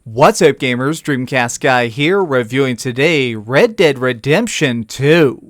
What's up gamers, DreamcastGuy here, reviewing today Red Dead Redemption 2.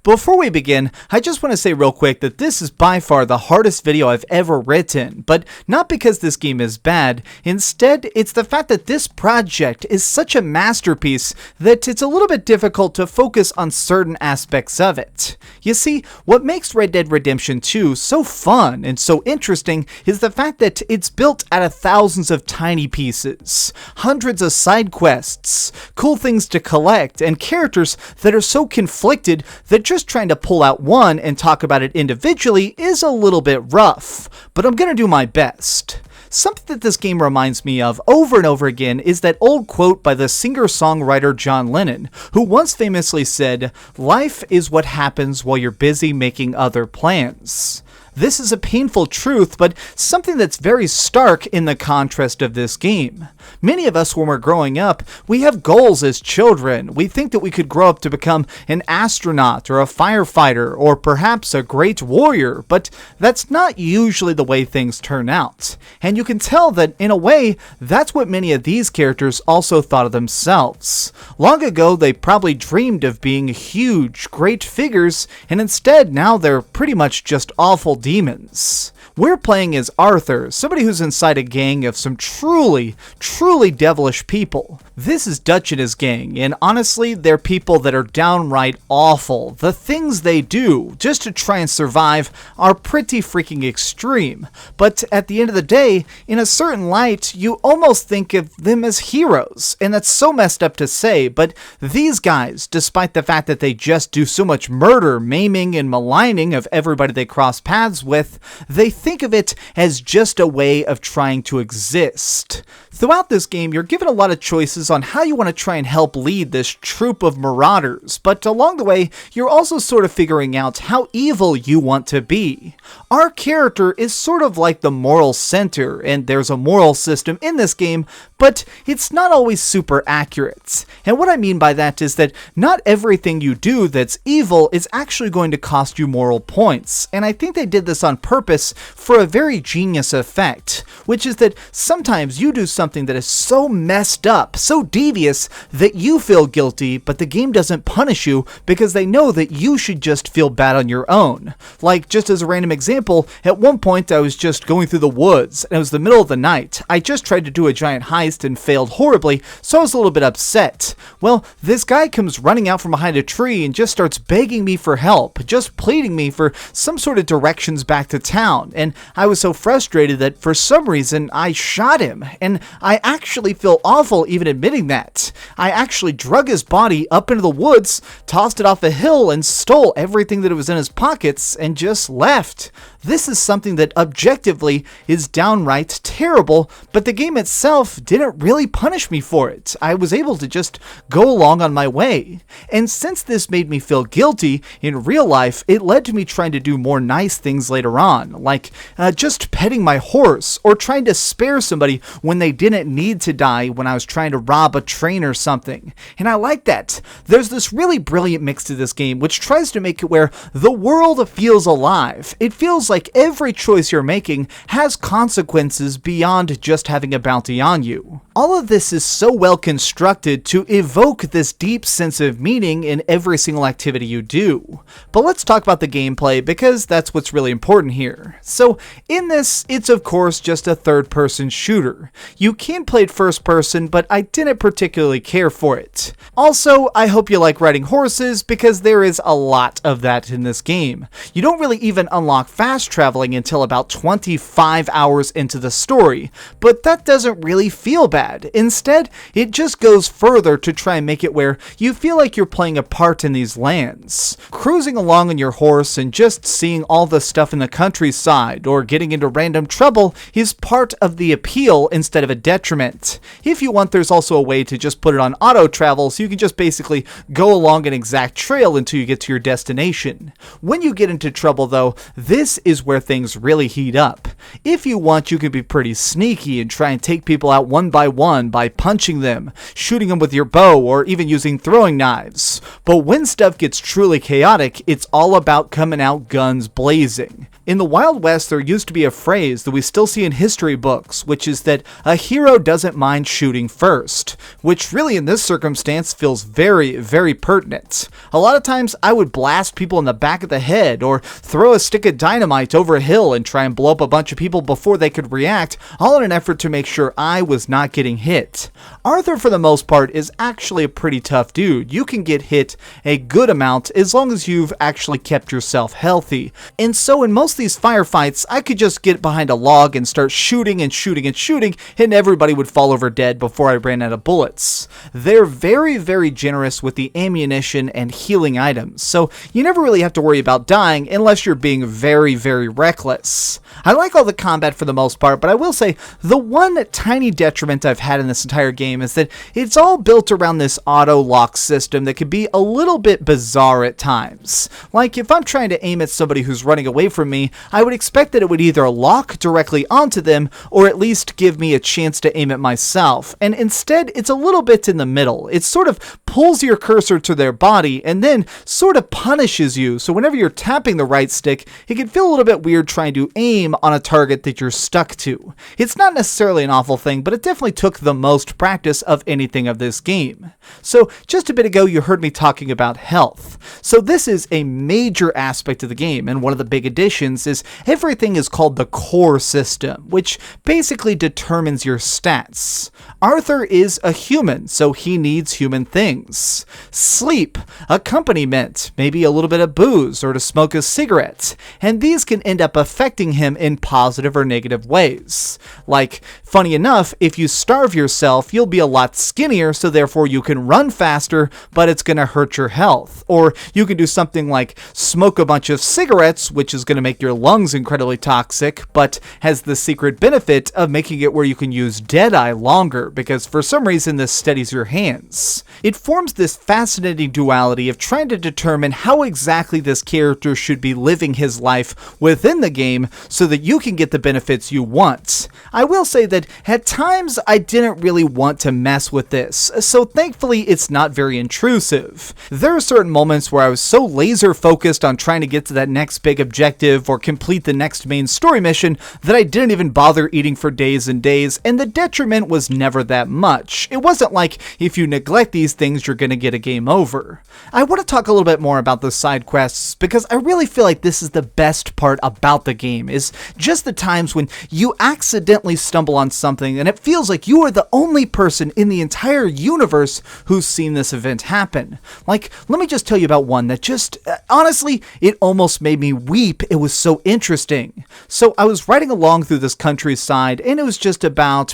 Before we begin, I just want to say real quick that this is by far the hardest video I've ever written, but not because this game is bad. Instead, it's the fact that this project is such a masterpiece that it's a little bit difficult to focus on certain aspects of it. You see, what makes Red Dead Redemption 2 so fun and so interesting is the fact that it's built out of thousands of tiny pieces, hundreds of side quests, cool things to collect, and characters that are so conflicted that just trying to pull out one and talk about it individually is a little bit rough, but I'm gonna do my best. Something that this game reminds me of over and over again is that old quote by the singer-songwriter John Lennon, who once famously said, "Life is what happens while you're busy making other plans." This is a painful truth, but something that's very stark in the contrast of this game. Many of us, when we're growing up, we have goals as children. We think that we could grow up to become an astronaut or a firefighter or perhaps a great warrior, but that's not usually the way things turn out. And you can tell that, in a way, that's what many of these characters also thought of themselves. Long ago, they probably dreamed of being huge, great figures, and instead now they're pretty much just awful demons. We're playing as Arthur, somebody who's inside a gang of some truly devilish people. This is Dutch and his gang, and honestly, they're people that are downright awful. The things they do, just to try and survive, are pretty freaking extreme. But at the end of the day, in a certain light, you almost think of them as heroes, and that's so messed up to say, but these guys, despite the fact that they just do so much murder, maiming, and maligning of everybody they cross paths with, they think of it as just a way of trying to exist. Throughout this game, you're given a lot of choices on how you want to try and help lead this troop of marauders, but along the way, you're also sort of figuring out how evil you want to be. Our character is sort of like the moral center, and there's a moral system in this game, but it's not always super accurate. And what I mean by that is that not everything you do that's evil is actually going to cost you moral points, and I think they did this on purpose for a very genius effect, which is that sometimes you do something that is so messed up, so devious, that you feel guilty, but the game doesn't punish you because they know that you should just feel bad on your own. Like, just as a random example, at one point I was just going through the woods, and it was the middle of the night. I just tried to do a giant heist and failed horribly, so I was a little bit upset. Well, this guy comes running out from behind a tree and just starts begging me for help, just pleading me for some sort of directions back to town, and I was so frustrated that for some reason I shot him, and I actually feel awful even admitting that. I actually drug his body up into the woods, tossed it off a hill, and stole everything that was in his pockets and just left. This is something that objectively is downright terrible, but the game itself didn't really punish me for it. I was able to just go along on my way. And since this made me feel guilty in real life, it led to me trying to do more nice things later on, like just petting my horse or trying to spare somebody when they didn't need to die when I was trying to rob a train or something. And I like that. There's this really brilliant mix to this game which tries to make it where the world feels alive. It feels like every choice you're making has consequences beyond just having a bounty on you. All of this is so well constructed to evoke this deep sense of meaning in every single activity you do. But let's talk about the gameplay because that's what's really important here. So in this, it's of course just a third-person shooter. You can play it first person, but I didn't particularly care for it. Also, I hope you like riding horses because there is a lot of that in this game. You don't really even unlock fast traveling until about 25 hours into the story, but that doesn't really feel bad. Instead, it just goes further to try and make it where you feel like you're playing a part in these lands. Cruising along on your horse and just seeing all the stuff in the countryside or getting into random trouble is part of the appeal instead of a detriment. If you want, there's also also a way to just put it on auto travel, so you can just basically go along an exact trail until you get to your destination. When you get into trouble though, this is where things really heat up. If you want, you can be pretty sneaky and try and take people out one by punching them, shooting them with your bow, or even using throwing knives. But when stuff gets truly chaotic, it's all about coming out guns blazing. In the Wild West, there used to be a phrase that we still see in history books, which is that a hero doesn't mind shooting first, which really in this circumstance feels very, very pertinent. A lot of times I would blast people in the back of the head or throw a stick of dynamite over a hill and try and blow up a bunch of people before they could react, all in an effort to make sure I was not getting hit. Arthur, for the most part, is actually a pretty tough dude. You can get hit a good amount as long as you've actually kept yourself healthy. And so in most of these firefights, I could just get behind a log and start shooting and shooting and shooting, and everybody would fall over dead before I ran out of bullets. They're very, very generous with the ammunition and healing items, so you never really have to worry about dying unless you're being very, very reckless. I like all the combat for the most part, but I will say the one tiny detriment I've had in this entire game is that it's all built around this auto lock system that can be a little bit bizarre at times. Like if I'm trying to aim at somebody who's running away from me, I would expect that it would either lock directly onto them or at least give me a chance to aim at myself, and instead it's a little bit in the middle. It sort of pulls your cursor to their body and then sort of punishes you, so whenever you're tapping the right stick, it can feel a little bit weird trying to aim on a target that you're stuck to. It's not necessarily an awful thing, but it definitely took the most practice of anything of this game. So just a bit ago you heard me talking about health. So this is a major aspect of the game, and one of the big additions is everything is called the core system, which basically determines your stats. Arthur is a human, so he needs human things. Sleep, accompaniment, maybe a little bit of booze or to smoke a cigarette, and these can end up affecting him in positive or negative ways. Like, funny enough, if you starve yourself, you'll be a lot skinnier, so therefore you can run faster, but it's going to hurt your health. Or you can do something like smoke a bunch of cigarettes, which is going to make your lungs incredibly toxic, but has the secret benefit of making it where you can use Deadeye longer, because for some reason this steadies your hands. It forms this fascinating duality of trying to determine how exactly this character should be living his life within the game so that you can get the benefits you want. I will say that at times I didn't really want to mess with this, so thankfully it's not very intrusive. There are certain moments where I was so laser focused on trying to get to that next big objective or complete the next main story mission that I didn't even bother eating for days and days, and the detriment was never that much. It wasn't like if you neglect these things you're gonna get a game over. I want to talk a little bit more about the side quests because I really feel like this is the best part about the game, is just the times when you accidentally stumble on something and it feels like you are the only person in the entire universe who's seen this event happen. Like, let me just tell you about one that just, honestly, it almost made me weep. It was so interesting. So I was riding along through this countryside and it was just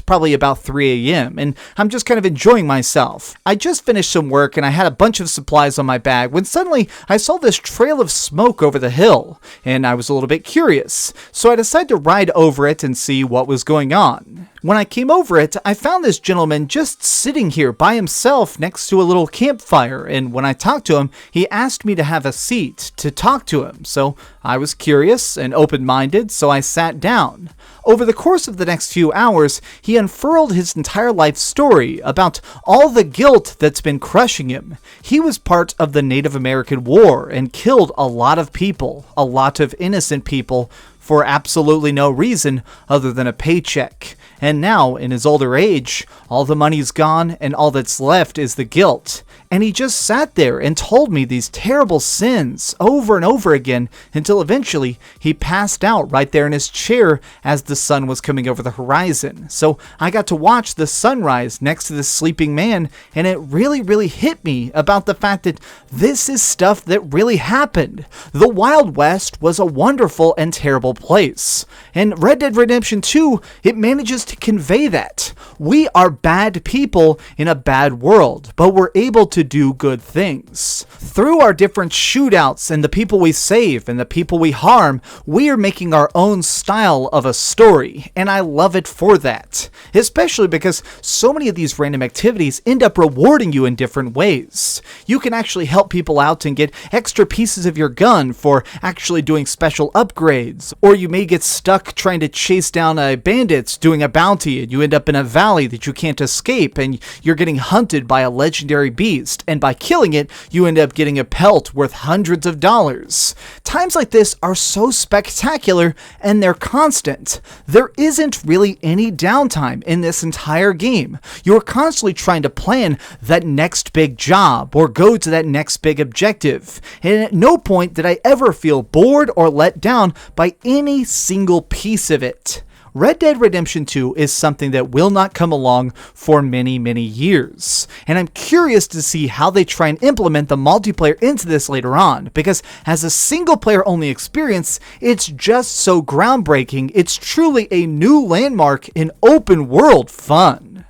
probably about 3 a.m. and I'm just kind of enjoying myself. I just finished some work and I had a bunch of supplies on my bag when suddenly I saw this trail of smoke over the hill and I was a little bit curious. So I decided to ride over it and see what was going on. When I came over it, I found this gentleman just sitting here by himself next to a little campfire, and when I talked to him, he asked me to have a seat to talk to him, so I was curious and open-minded, so I sat down. Over the course of the next few hours, he unfurled his entire life story about all the guilt that's been crushing him. He was part of the Native American War and killed a lot of people, a lot of innocent people, for absolutely no reason other than a paycheck. And now, in his older age, all the money's gone and all that's left is the guilt. And he just sat there and told me these terrible sins over and over again until eventually he passed out right there in his chair as the sun was coming over the horizon. So I got to watch the sunrise next to this sleeping man, and it really, really hit me about the fact that this is stuff that really happened. The Wild West was a wonderful and terrible place. And Red Dead Redemption 2, it manages to convey that. We are bad people in a bad world, but we're able able to do good things. Through our different shootouts and the people we save and the people we harm, we are making our own style of a story, and I love it for that. Especially because so many of these random activities end up rewarding you in different ways. You can actually help people out and get extra pieces of your gun for actually doing special upgrades, or you may get stuck trying to chase down bandits doing a bounty and you end up in a valley that you can't escape and you're getting hunted by a legendary beast, and by killing it you end up getting a pelt worth hundreds of dollars. Times like this are so spectacular and they're constant. There isn't really any downtime in this entire game. You're constantly trying to plan that next big job or go to that next big objective, and at no point did I ever feel bored or let down by any single piece of it. Red Dead Redemption 2 is something that will not come along for many, many years, and I'm curious to see how they try and implement the multiplayer into this later on, because as a single player only experience, it's just so groundbreaking. It's truly a new landmark in open world fun.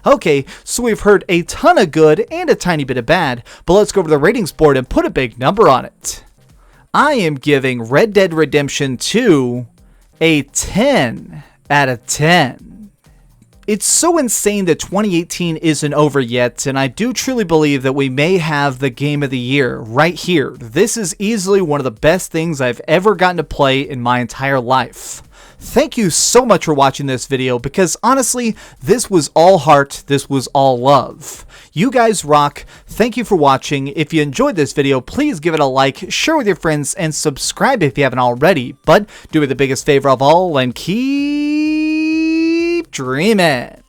Okay, so we've heard a ton of good and a tiny bit of bad, but let's go over the ratings board and put a big number on it. I am giving Red Dead Redemption 2 a 10 out of 10. It's so insane that 2018 isn't over yet, and I do truly believe that we may have the game of the year right here. This is easily one of the best things I've ever gotten to play in my entire life. Thank you so much for watching this video, because honestly, this was all heart, this was all love. You guys rock. Thank you for watching. If you enjoyed this video, please give it a like, share with your friends, and subscribe if you haven't already. But do me the biggest favor of all and keep dreaming.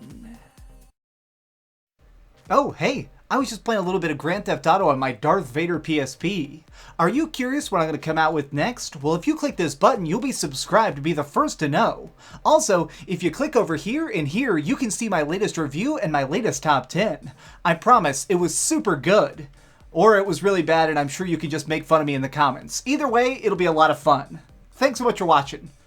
Oh, hey. I was just playing a little bit of Grand Theft Auto on my Darth Vader PSP. Are you curious what I'm going to come out with next? Well, if you click this button, you'll be subscribed to be the first to know. Also, if you click over here and here, you can see my latest review and my latest top 10. I promise, it was super good. Or it was really bad, and I'm sure you can just make fun of me in the comments. Either way, it'll be a lot of fun. Thanks so much for watching.